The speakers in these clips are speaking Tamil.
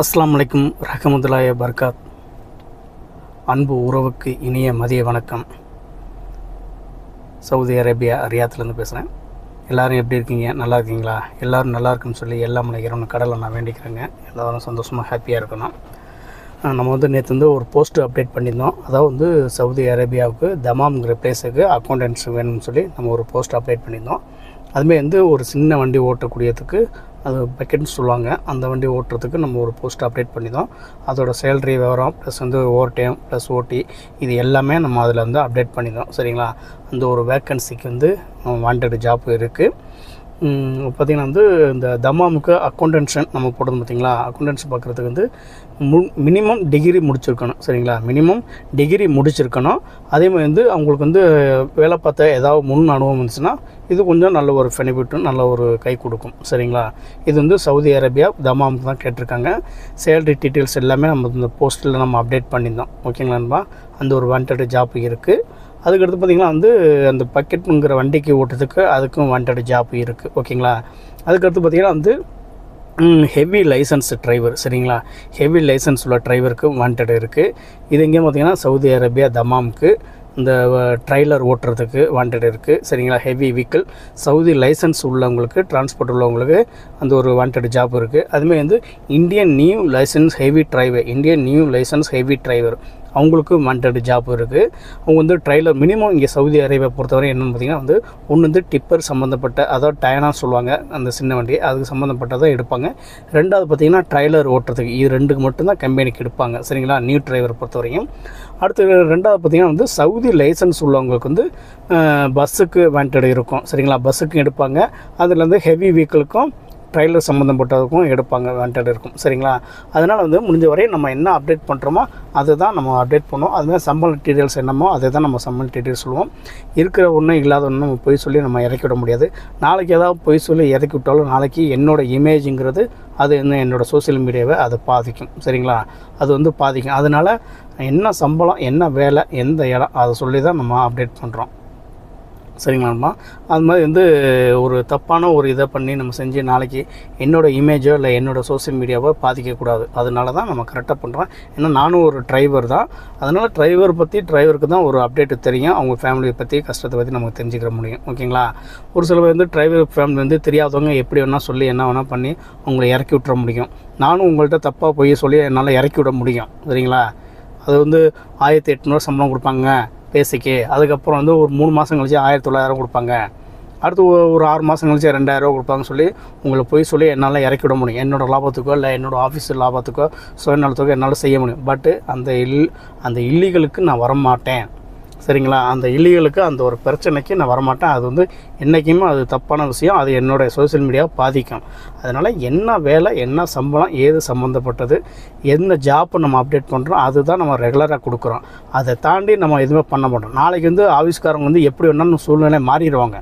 அஸ்ஸலாமு அலைக்கும் ரஹ்மத்துல்லாஹி வபரகாத். அன்பு உறவுக்கு இனிய மதிய வணக்கம். சவுதி அரேபியா ரியாத்லேருந்து பேசுகிறேன். எல்லோரும் எப்படி இருக்கீங்க? நல்லா இருக்கீங்களா? எல்லோரும் நல்லா இருக்குன்னு சொல்லி எல்லாம் இறைவன் கடலை நான் வேண்டிக்கிறேங்க. எல்லோரும் சந்தோஷமாக ஹாப்பியாக இருக்கணும். நம்ம நேற்று ஒரு போஸ்ட்டு அப்டேட் பண்ணியிருந்தோம். அதாவது சவுதி அரேபியாவுக்கு தமாம்ங்கிற பிளேஸுக்கு அக்கௌண்டன்ஸ் வேணும்னு சொல்லி நம்ம ஒரு போஸ்ட் அப்டேட் பண்ணியிருந்தோம். அதுமாதிரி ஒரு சின்ன வண்டி ஓட்டக்கூடியதுக்கு அது பக்கெட்னு சொல்லுவாங்க. அந்த வண்டி ஓட்டுறதுக்கு நம்ம ஒரு போஸ்ட் அப்டேட் பண்ணியிருந்தோம். அதோட சேலரி விவரம் ப்ளஸ் ஓவர் டைம் ப்ளஸ் ஓடி இது எல்லாமே நம்ம அதில் அப்டேட் பண்ணியிருந்தோம். சரிங்களா? அந்த ஒரு வேக்கன்சிக்கு வாண்டட் ஜாப் இருக்குது. பார்த்திங்கன்னா இந்த தமாமுக்கு அக்கௌண்டன்ஷன் நம்ம போடுறது பார்த்திங்களா, அக்கௌண்டன்ஸ் பார்க்குறதுக்கு மினிமம் டிகிரி முடிச்சிருக்கணும். சரிங்களா? மினிமம் டிகிரி முடிச்சிருக்கணும். அதே மாதிரி அவங்களுக்கு வேலை பார்த்த ஏதாவது முன் அனுபவம் இருந்துச்சுன்னா இது கொஞ்சம் நல்ல ஒரு பெனிஃபிட்டும் நல்ல ஒரு கை கொடுக்கும். சரிங்களா? இது சவுதி அரேபியா தமாமுக்கு தான் கேட்டிருக்காங்க. சேலரி டீட்டெயில்ஸ் எல்லாமே நம்ம இந்த போஸ்ட்டில் நம்ம அப்டேட் பண்ணியிருந்தோம். ஓகேங்களான்பா? அந்த ஒரு வாண்டட் ஜாப் இருக்குது. அதுக்கடுத்து பார்த்திங்கன்னா அந்த பக்கெட்டுங்கிற வண்டிக்கு ஓட்டுறதுக்கு அதுக்கும் வாண்டட் ஜாப் இருக்குது. ஓகேங்களா? அதுக்கடுத்து பார்த்திங்கன்னா ஹெவி லைசன்ஸ் டிரைவர். சரிங்களா? ஹெவி லைசன்ஸ் உள்ள டிரைவருக்கு வாண்டட் இருக்குது. இது எங்கேயும் பார்த்திங்கன்னா சவுதி அரேபியா தமாமுக்கு இந்த ட்ரைலர் ஓட்டுறதுக்கு வாண்டட் இருக்குது. சரிங்களா? ஹெவி வெஹிக்கிள் சவுதி லைசன்ஸ் உள்ளவங்களுக்கு டிரான்ஸ்போர்ட் உள்ளவங்களுக்கு அந்த ஒரு வாண்டட் ஜாப் இருக்குது. அதுமாதிரி Indian new licence heavy driver அவங்களுக்கு வாண்டட் ஜாப் இருக்குது. அவங்க ட்ரைலர் மினிமம் இங்கே சவுதி அரேபியா பொறுத்தவரை என்னென்னு பார்த்திங்கன்னா ஒன்று டிப்பர் சம்மந்தப்பட்ட, அதாவது டயனா சொல்லுவாங்க அந்த சின்ன வண்டி, அதுக்கு சம்மந்தப்பட்டதான் எடுப்பாங்க. ரெண்டாவது பார்த்திங்கன்னா ட்ரைலர் ஓட்டுறதுக்கு இது ரெண்டுக்கு மட்டும்தான் கம்பெனிக்கு எடுப்பாங்க. சரிங்களா? நியூ டிரைவர் பொறுத்தவரையும். அடுத்து ரெண்டாவது பார்த்திங்கன்னா சவுதி லைசன்ஸ் உள்ளவங்களுக்கு பஸ்ஸுக்கு வாண்டட் இருக்கும். சரிங்களா? பஸ்ஸுக்கும் எடுப்பாங்க. அதில் ஹெவி வெஹிக்கிளுக்கும் ட்ரைலர் சம்மந்தப்பட்டதுக்கும் எடுப்பாங்க, வாண்டட் இருக்கும். சரிங்களா? அதனால் முடிஞ்ச வரை நம்ம என்ன அப்டேட் பண்ணுறோமோ அதை தான் நம்ம அப்டேட் பண்ணுவோம். அதுமாதிரி சம்பள டீட்டெயில்ஸ் என்னமோ அதை தான் நம்ம சம்பள டீட்டெயில்ஸ் சொல்லுவோம். இருக்கிற ஒன்றும் இல்லாத ஒன்றும் நம்ம பொய் சொல்லி நம்ம இறக்கி விட முடியாது. நாளைக்கு ஏதாவது பொய் சொல்லி இறக்கி விட்டாலும் நாளைக்கு என்னோடய இமேஜுங்கிறது அது என்னோடய சோசியல் மீடியாவை அதை பாதிக்கும். சரிங்களா? அது பாதிக்கும். அதனால் என்ன சம்பளம், என்ன வேலை, எந்த இடம் அதை சொல்லி தான் நம்ம அப்டேட் பண்ணுறோம். சரிங்களாம்மா? அது மாதிரி ஒரு தப்பான ஒரு இதை பண்ணி நம்ம செஞ்சு நாளைக்கு என்னோடய இமேஜோ இல்லை என்னோடய சோசியல் மீடியாவோ பாதிக்கக்கூடாது. அதனால தான் நம்ம கரெக்டாக பண்ணுறோம். ஏன்னா நானும் ஒரு டிரைவர் தான். அதனால் டிரைவருக்கு தான் ஒரு அப்டேட்டு தெரியும். அவங்க ஃபேமிலியை பற்றி கஷ்டத்தை பற்றி நமக்கு தெரிஞ்சுக்கிற முடியும். ஓகேங்களா? ஒரு சில பேர் டிரைவர் ஃபேமிலி தெரியாதவங்க எப்படி வேணால் சொல்லி என்ன வேணால் பண்ணி அவங்கள இறக்கி விட்டுற முடியும். நானும் உங்கள்கிட்ட தப்பாக போய் சொல்லி என்னால் இறக்கி விட முடியும். சரிங்களா? அது 1800 சம்பளம் கொடுப்பாங்க பேசிக்கு. அதுக்கப்புறம் ஒரு 3 மாதம் கழிச்சு 1900 கொடுப்பாங்க. அடுத்து ஒரு 6 மாதம் கழிச்சு 2000 கொடுப்பாங்கன்னு சொல்லி உங்களை போய் சொல்லி என்னால் இறக்கி விட முடியும். என்னோடய லாபத்துக்கோ இல்லை என்னோடய ஆஃபீஸ் லாபத்துக்கோ சுயநலத்துக்கோ என்னால் செய்ய முடியும். பட்டு அந்த இல்லீகலுக்கு நான் வரமாட்டேன். சரிங்களா? அந்த இல்லீகலுக்கு அந்த ஒரு பிரச்சனைக்கு நான் வரமாட்டேன். அது என்றைக்குமே அது தப்பான விஷயம். அது என்னோடய சோசியல் மீடியாவை பாதிக்கும். அதனால் என்ன வேலை, என்ன சம்பளம், ஏது சம்மந்தப்பட்டது, எந்த ஜாப்பு நம்ம அப்டேட் பண்ணுறோம் அதுதான் நம்ம ரெகுலராக கொடுக்குறோம். அதை தாண்டி நம்ம எதுவுமே பண்ண மாட்டோம். நாளைக்கு ஆஃபீஸ்காரங்க எப்படி வேணாலும் சூழ்நிலை மாறிடுவாங்க.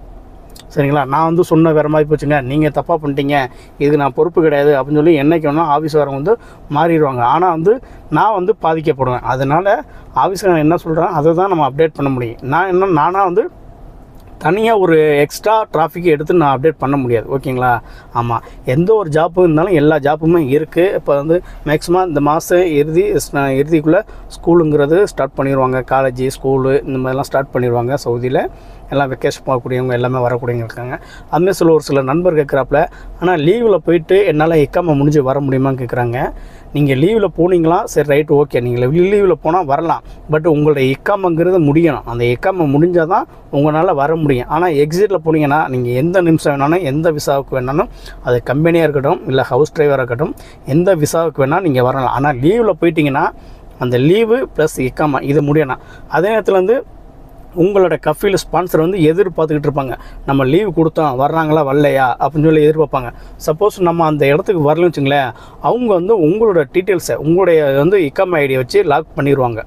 சரிங்களா? நான் சொன்ன வேறு மாதிரி போச்சுங்க, நீங்கள் தப்பாக பண்ணிட்டீங்க, இதுக்கு நான் பொறுப்பு கிடையாது அப்படின்னு சொல்லி என்றைக்கு வேணால் ஆஃபீஸ்காரங்க மாறிடுவாங்க. ஆனால் நான் பாதிக்கப்படுவேன். அதனால் ஆஃபீஸ்காரங்க என்ன சொல்கிறேன் அதை தான் நம்ம அப்டேட் பண்ண முடியும். நானாக தனியாக ஒரு எக்ஸ்ட்ரா டிராஃபிக் எடுத்து நான் அப்டேட் பண்ண முடியாது. ஓகேங்களா? ஆமாம், எந்த ஒரு ஜாப்பு இருந்தாலும் எல்லா ஜாப்புமே இருக்குது. இப்போ மேக்ஸிமம் இந்த மாதம் இறுதிக்குள்ளே ஸ்கூலுங்கிறது ஸ்டார்ட் பண்ணிடுவாங்க. காலேஜ், ஸ்கூலு இந்த மாதிரிலாம் ஸ்டார்ட் பண்ணிடுவாங்க. சவுதியில் எல்லாம் வெக்கேஷன் போகக்கூடியவங்க எல்லாமே வரக்கூடியவங்க இருக்காங்க. அதுமாதிரி ஒரு சில நண்பர் கேட்குறாப்புல, ஆனால் லீவில் போயிட்டு என்னால் எக்காமல் முடிஞ்சு வர முடியுமான்னு கேட்குறாங்க. நீங்கள் லீவில் போனீங்களா? சரி, ரைட்டு, ஓகே, நீங்கள் லீவில் போனால் வரலாம். பட் உங்களுடைய எக்காமங்கிறது முடியணும். அந்த எக்காம முடிஞ்சால் தான் உங்களால் வர முடியும். ஆனால் எக்ஸிட்டில் போனீங்கன்னா நீங்கள் எந்த நிமிஷம் வேணாலும் எந்த விசாவுக்கு வேணாலும், அது கம்பெனியாக இருக்கட்டும் இல்லை ஹவுஸ் டிரைவராக இருக்கட்டும், எந்த விசாவுக்கு வேணால் நீங்கள் வரலாம். ஆனால் லீவில் போயிட்டீங்கன்னா அந்த லீவு ப்ளஸ் எக்காமா இது முடியணும். அதே நேரத்தில் உங்களோட கஃபீல் ஸ்பான்சர் எதிர்பார்த்துக்கிட்டு இருப்பாங்க. நம்ம லீவ் கொடுத்தோம், வர்றாங்களா வரலையா அப்படின்னு சொல்லி எதிர்பார்ப்பாங்க. சப்போஸ் நம்ம அந்த இடத்துக்கு வரலன்னு வச்சுங்களேன், அவங்க உங்களோட டீட்டெயில்ஸை உங்களுடைய இக்காம ஐடியை வச்சு லாக் பண்ணிடுவாங்க.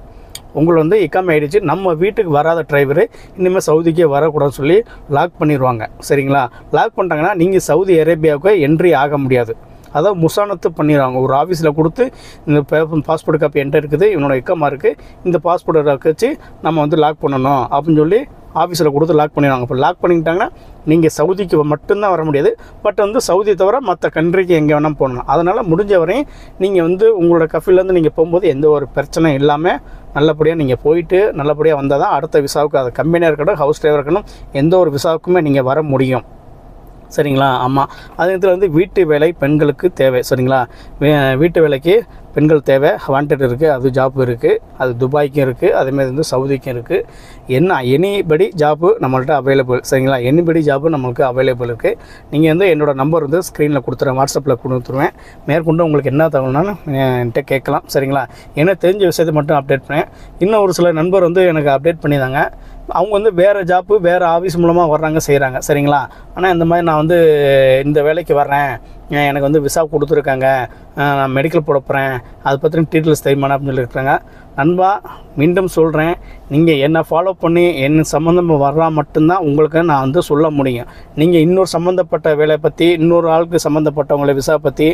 உங்களை இக்காம ஐடி வச்சு நம்ம வீட்டுக்கு வராத டிரைவரு இனிமேல் சவுதிக்கே வரக்கூடாதுன்னு சொல்லி லாக் பண்ணிடுவாங்க. சரிங்களா? லாக் பண்ணிட்டாங்கன்னா நீங்கள் சவுதி அரேபியாவுக்கு என்ட்ரி ஆக முடியாது. அதாவது முசானத்து பண்ணிடுவாங்க. ஒரு ஆஃபீஸில் கொடுத்து இந்த பாஸ்போர்ட் காப்பி என்கிட்ட இருக்குது, இவனோட இக்கமாக இருக்குது, இந்த பாஸ்போர்ட்டை வச்சு நம்ம வந்து லாக் பண்ணணும் அப்படின்னு சொல்லி ஆஃபீஸில் கொடுத்து லாக் பண்ணிடுவாங்க. இப்போ லாக் பண்ணிக்கிட்டாங்கன்னா நீங்கள் சவுதிக்கு மட்டும்தான் வர முடியாது. பட் வந்து சவுதி தவிர மற்ற கண்ட்ரிக்கு எங்கே வேணால் போகணும். அதனால் முடிஞ்ச வரையும் நீங்கள் வந்து உங்களோட கஃபிலேருந்து நீங்கள் போகும்போது எந்த ஒரு பிரச்சனையும் இல்லாமல் நல்லபடியாக நீங்கள் போயிட்டு நல்லபடியாக வந்தால் தான் அடுத்த விசாவுக்கு, அது கம்பெனியாக இருக்கட்டும், ஹவுஸ் டிரைவர் இருக்கட்டும், எந்த ஒரு விசாவுக்குமே நீங்கள் வர முடியும். சரிங்களா? ஆமாம். அதே நேரத்தில் வந்து வீட்டு வேலை பெண்களுக்கு தேவை. சரிங்களா? வீட்டு வேலைக்கு பெண்கள் தேவை, வாண்டட் இருக்குது, அது ஜாப் இருக்குது, அது துபாய்க்கும் இருக்குது, அதேமாதிரி வந்து சவுதிக்கும் இருக்குது. எனிபடி ஜாப்பு நம்மள்கிட்ட அவைலபிள். சரிங்களா? எனிபடி ஜாப்பு நம்மளுக்கு அவைலபிள் இருக்குது. நீங்கள் வந்து என்னோடய நம்பர் வந்து ஸ்க்ரீனில் கொடுத்துருவேன், வாட்ஸ்அப்பில் கொடுத்துருவேன். மேற்கொண்டு உங்களுக்கு என்ன தகவல்னாலும் என்கிட்ட கேட்கலாம். சரிங்களா? எனக்கு தெரிஞ்ச விஷயத்தை மட்டும் அப்டேட் பண்ணேன். இன்னும் ஒரு சில நண்பர் வந்து எனக்கு அப்டேட் பண்ணிதாங்க. அவங்க வந்து வேறு ஜாப்பு வேறு ஆஃபீஸ் மூலமாக வர்றாங்க, செய்கிறாங்க. சரிங்களா? ஆனால் இந்த மாதிரி நான் வந்து இந்த வேலைக்கு வர்றேன், எனக்கு வந்து விசா கொடுத்துருக்காங்க, நான் மெடிக்கல் போட போகிறேன், அதை பற்றின டீட்டெயில்ஸ் தெரியுமா அப்படின்னு சொல்லியிருக்காங்க. நண்பா, மீண்டும் சொல்கிறேன், நீங்கள் என்னை ஃபாலோ பண்ணி என்ன சம்மந்தமாக வர்றா மட்டும்தான் உங்களுக்கு நான் வந்து சொல்ல முடியும். நீங்கள் இன்னொரு சம்மந்தப்பட்ட வேலையை பற்றி, இன்னொரு ஆளுக்கு சம்மந்தப்பட்டவங்களை விசா பற்றி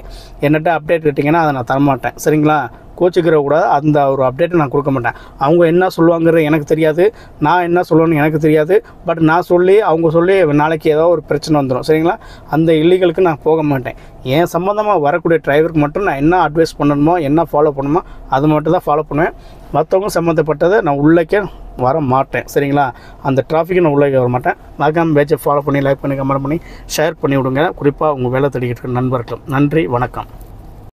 என்னட்ட அப்டேட் கேட்டிங்கன்னா அதை நான் தரமாட்டேன். சரிங்களா? கோச்சிக்கிற கூட அந்த ஒரு அப்டேட்டை நான் கொடுக்க மாட்டேன். அவங்க என்ன சொல்லுவாங்கிறது எனக்கு தெரியாது, நான் என்ன சொல்லுவேன்னு எனக்கு தெரியாது. பட் நான் சொல்லி அவங்க சொல்லி நாளைக்கு ஏதோ ஒரு பிரச்சனை வந்துடும். சரிங்களா? அந்த இல்லீகலுக்கு நான் போக மாட்டேன். என் சம்மந்தமாக வரக்கூடிய டிரைவருக்கு மட்டும் நான் என்ன அட்வைஸ் பண்ணணுமோ, என்ன ஃபாலோ பண்ணணுமோ அது மட்டும் தான் ஃபாலோ பண்ணுவேன். மற்றவங்க சம்மந்தப்பட்டதை நான் உள்ளக்கே வர மாட்டேன். சரிங்களா? அந்த டிராஃபிக்கை நான் உள்ளே வர மாட்டேன். மறக்காம பேட்சை ஃபாலோ பண்ணி, லைக் பண்ணி, கமெண்ட் பண்ணி, ஷேர் பண்ணி விடுங்க. குறிப்பாக உங்கள் வேலை தேடிக்கிட்டு இருக்க நண்பர்கள். நன்றி, வணக்கம்.